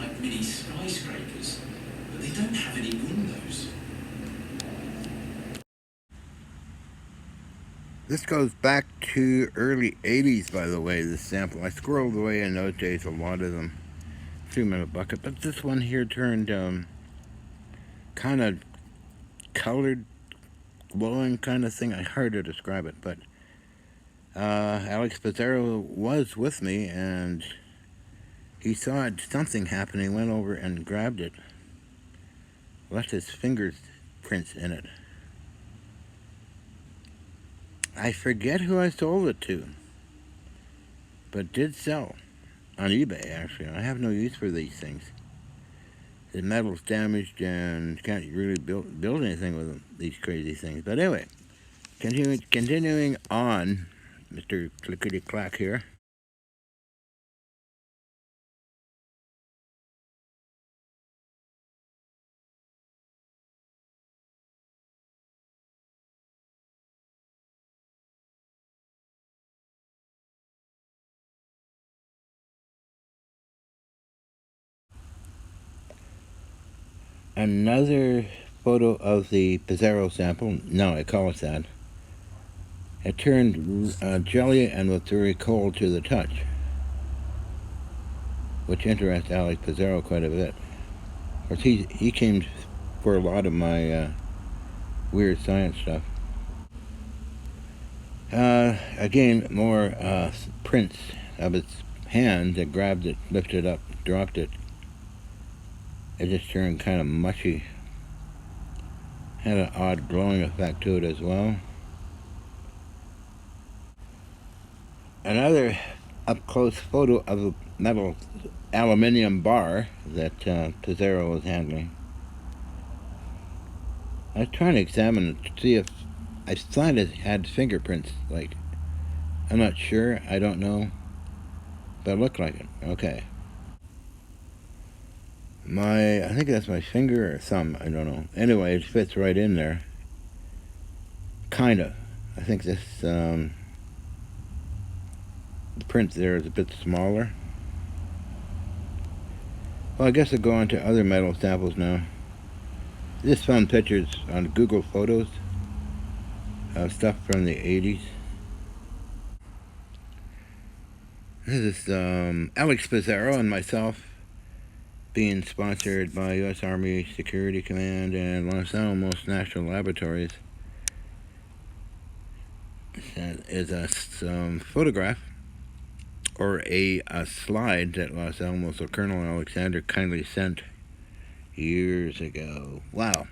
like mini skyscrapers, but they don't have any windows. This goes back to early 80s, by the way, this sample. I squirreled away in those days, a lot of them. Threw them in a bucket, but this one here turned kind of colored, glowing kind of thing. Hard to describe it, but Alex Pizarro was with me, and he saw something happen. He went over and grabbed it, left his fingerprints in it. I forget who I sold it to, but did sell on eBay, actually. I have no use for these things. The metal's damaged and can't really build anything with them, these crazy things. But anyway, continuing on, Mr. Clickety Clack here. Another photo of the Pizarro sample. No, I call it that. It turned jelly and was very cold to the touch, which interests Alex Pizarro quite a bit. Of course, he came for a lot of my weird science stuff. Again, more prints of its hand that grabbed it, lifted it up, dropped it. It just turned kind of mushy. Had an odd glowing effect to it as well. Another up-close photo of a metal aluminium bar that Pizarro was handling. I was trying to examine it to see if I thought it had fingerprints. Like, I'm not sure. I don't know, but it looked like it. Okay. I think that's my finger or thumb. I don't know. Anyway, it fits right in there. Kinda. I think this the print there is a bit smaller. Well, I guess I'll go on to other metal samples now. Just found pictures on Google Photos of stuff from the 80s. This is Alex Pizarro and myself being sponsored by U.S. Army Security Command and Los Alamos National Laboratories. That is a photograph or a slide that Los Alamos or Colonel Alexander kindly sent years ago. Wow.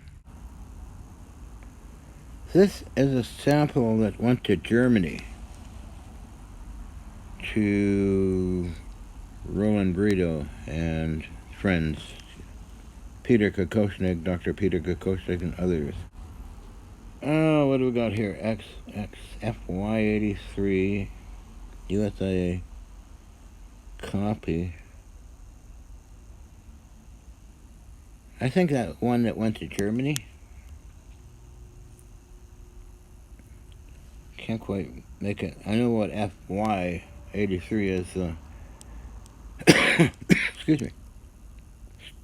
This is a sample that went to Germany to Roland Brito and friends, Peter Kokoschnik, Dr. Peter Kokoschnik, and others. Oh, what do we got here? XXFY83 USA copy. I think that one that went to Germany. Can't quite make it. I know what FY83 is. Excuse me.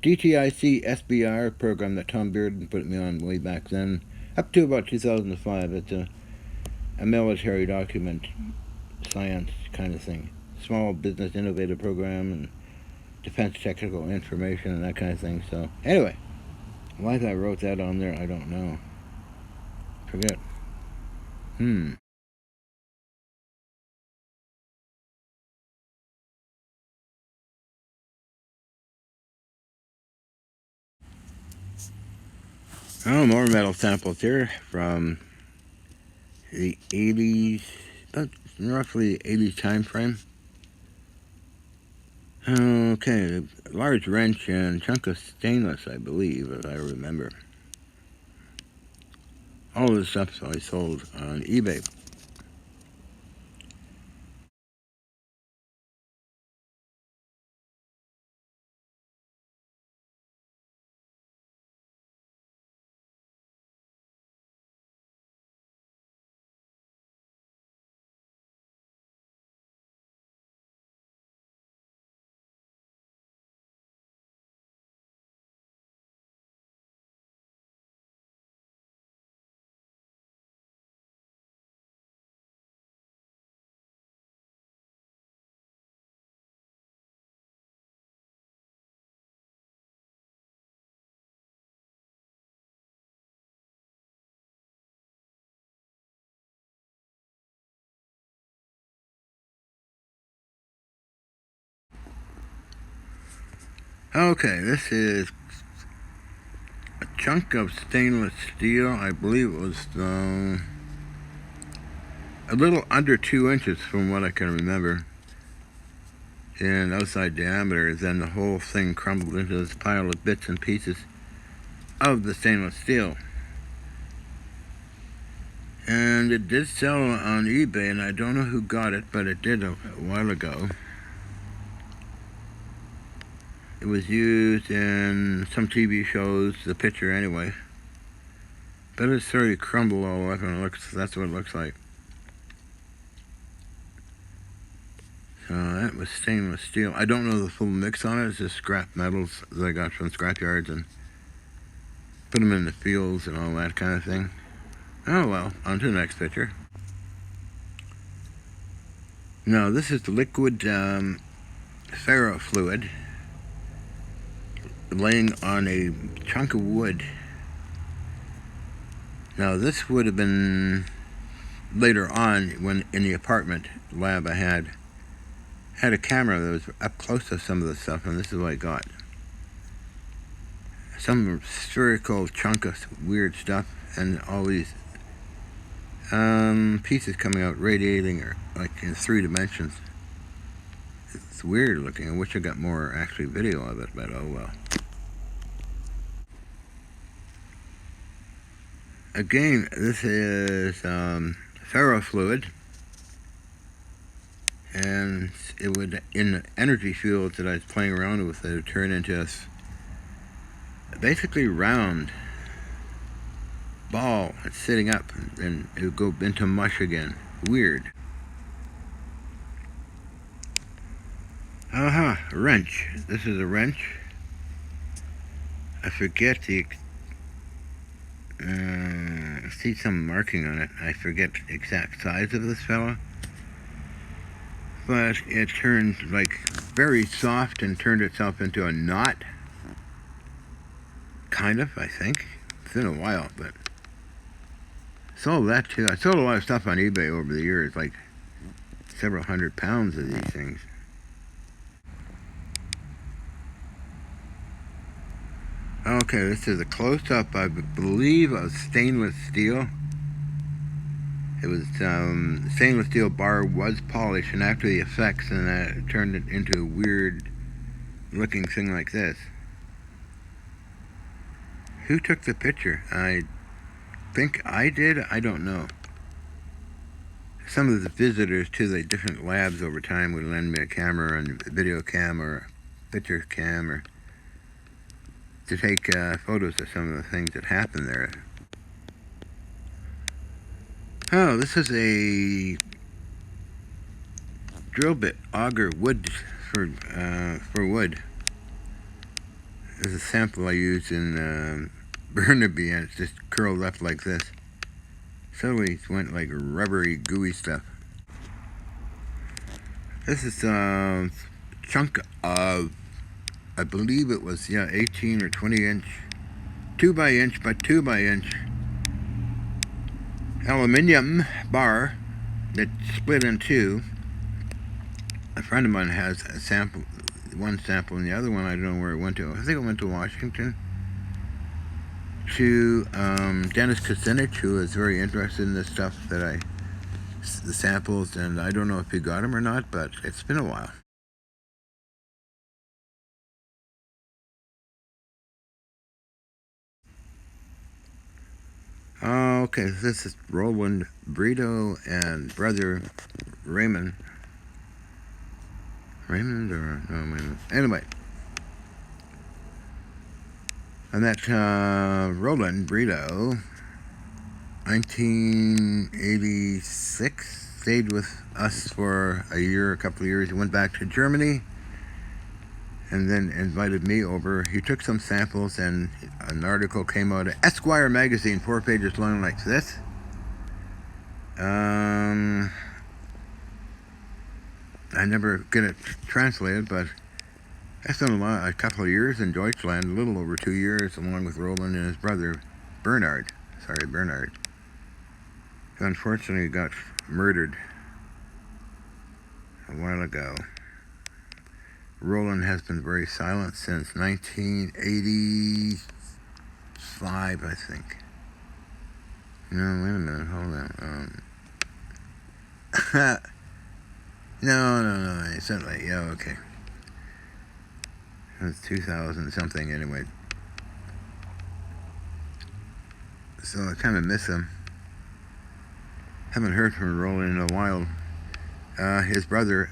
DTIC SBR program that Tom Bearden put me on way back then, up to about 2005. It's a military document, science kind of thing. Small business innovative program and defense technical information and that kind of thing. So anyway, why I wrote that on there, I don't know. Forget. Oh, more metal samples here from the 80s, roughly the 80s time frame. Okay, a large wrench and chunk of stainless, I believe, if I remember. All of this stuff I sold on eBay. Okay, this is a chunk of stainless steel. I believe it was a little under 2 inches from what I can remember in outside diameter. Then the whole thing crumbled into this pile of bits and pieces of the stainless steel. And it did sell on eBay, and I don't know who got it, but it did a while ago. It was used in some TV shows, the picture anyway. But it's sort of crumbled all up, and that's what it looks like. So that was stainless steel. I don't know the full mix on it. It's just scrap metals that I got from scrap yards and put them in the fields and all that kind of thing. Oh well, on to the next picture. Now this is the liquid ferrofluid laying on a chunk of wood. Now this would have been later on when in the apartment lab I had a camera that was up close to some of the stuff, and this is what I got. Some spherical chunk of weird stuff, and all these pieces coming out radiating or like in 3 dimensions. It's weird looking. I wish I got more actually video of it, but oh well. Again, this is ferrofluid, and it would, in the energy fields that I was playing around with, it would turn into a basically round ball. It's sitting up, and it would go into mush again. Weird. Wrench. This is a wrench. I forget the see some marking on it. I forget the exact size of this fella, but it turned like very soft and turned itself into a knot. Kind of, I think. It's been a while, but sold that too. I sold a lot of stuff on eBay over the years, like several hundred pounds of these things. Okay, this is a close-up, I believe, of stainless steel. It was, stainless steel bar was polished, and after the effects, and it turned it into a weird-looking thing like this. Who took the picture? I think I did. I don't know. Some of the visitors to the different labs over time would lend me a camera and a video cam or a picture cam or to take photos of some of the things that happened there. Oh, this is a drill bit auger wood for wood. This is a sample I used in Burnaby, and it's just curled up like this. Suddenly it went like rubbery, gooey stuff. This is a chunk of, I believe it was 18 or 20 inch, 2 by inch by 2 by inch aluminium bar that split in two. A friend of mine has a sample, one sample, and the other one I don't know where it went to. I think it went to Washington to Dennis Kucinich, who is very interested in this stuff the samples, and I don't know if he got them or not, but it's been a while. Okay, this is Roland Brito and brother Raymond. Raymond or no, Raymond. Anyway, I met Roland Brito, 1986. Stayed with us for a year, a couple of years. He went back to Germany, and then invited me over. He took some samples, and an article came out of Esquire magazine, 4 pages long like this. I never get it translated, but I spent a couple of years in Deutschland, a little over 2 years, along with Roland and his brother, Bernard, who unfortunately got murdered a while ago. Roland has been very silent since 1985, I think. No, wait a minute, hold on. No, certainly, yeah, okay. It was 2000 something anyway. So I kind of miss him. Haven't heard from Roland in a while. His brother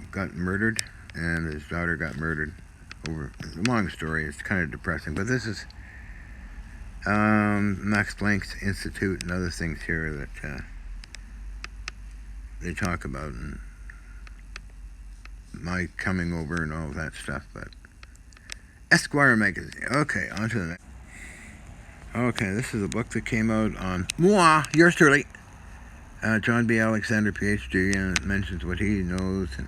got murdered, and his daughter got murdered. It's a long story. It's kind of depressing, but this is Max Planck's Institute and other things here that they talk about, and my coming over and all that stuff. But Esquire magazine. Okay, on to the next. Okay, this is a book that came out on yours truly, John B. Alexander, PhD, and it mentions what he knows, and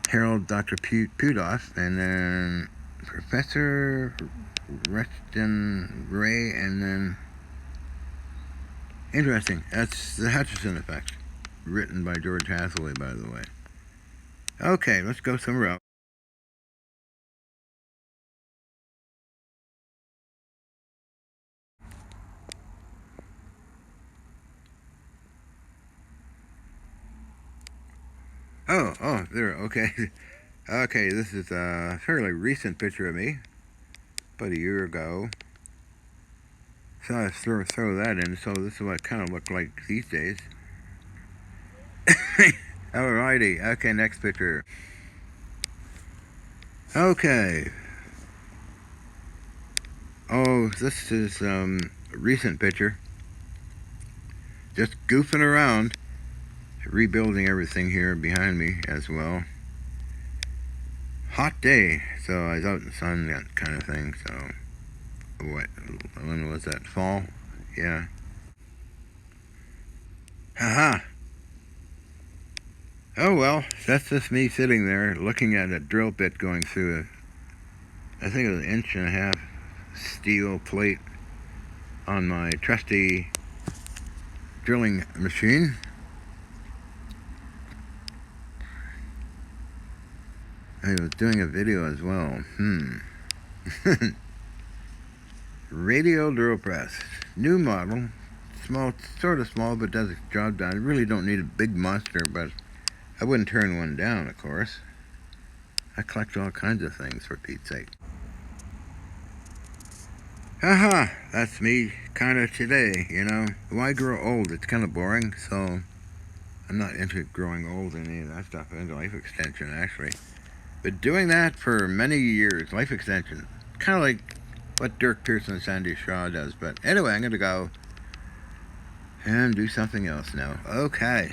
Harold Dr. Pudoff, and then Professor Reston Ray, and then interesting. That's the Hutchison effect, written by George Hathaway, by the way. Okay, let's go somewhere else. Oh, there. Okay, okay. This is a fairly recent picture of me, about a year ago. So I throw that in. So this is what I kind of look like these days. Alrighty. Okay, next picture. Okay. Oh, this is a recent picture. Just goofing around, rebuilding everything here behind me as well. Hot day, so I was out in the sun, that kind of thing. So, when was that? Fall? Yeah. Haha. Oh well, that's just me sitting there looking at a drill bit going through I think it was 1.5 inch steel plate on my trusty drilling machine. I was doing a video as well. Radial drill press, new model, small, sort of small, but does its job done. I really don't need a big monster, but I wouldn't turn one down, of course. I collect all kinds of things, for Pete's sake. Haha, that's me kind of today, you know. Why grow old? It's kind of boring, so I'm not into growing old and any of that stuff. I'm into life extension, actually. Been doing that for many years, life extension. Kind of like what Dirk Pearson and Sandy Shaw does. But anyway, I'm going to go and do something else now. Okay.